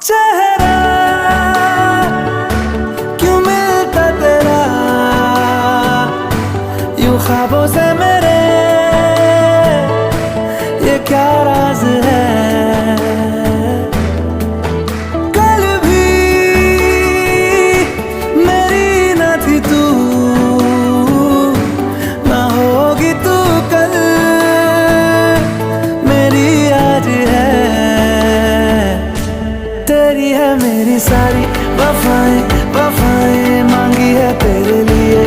चेहरा क्यों मिलता तेरा यूं ख्वाबों से मेरे, ये क्या राज है। कल भी मेरी न थी तू, ना होगी तू कल मेरी आज है। तेरी है मेरी सारी वफाएं, वफाएं मांगी है तेरे लिए।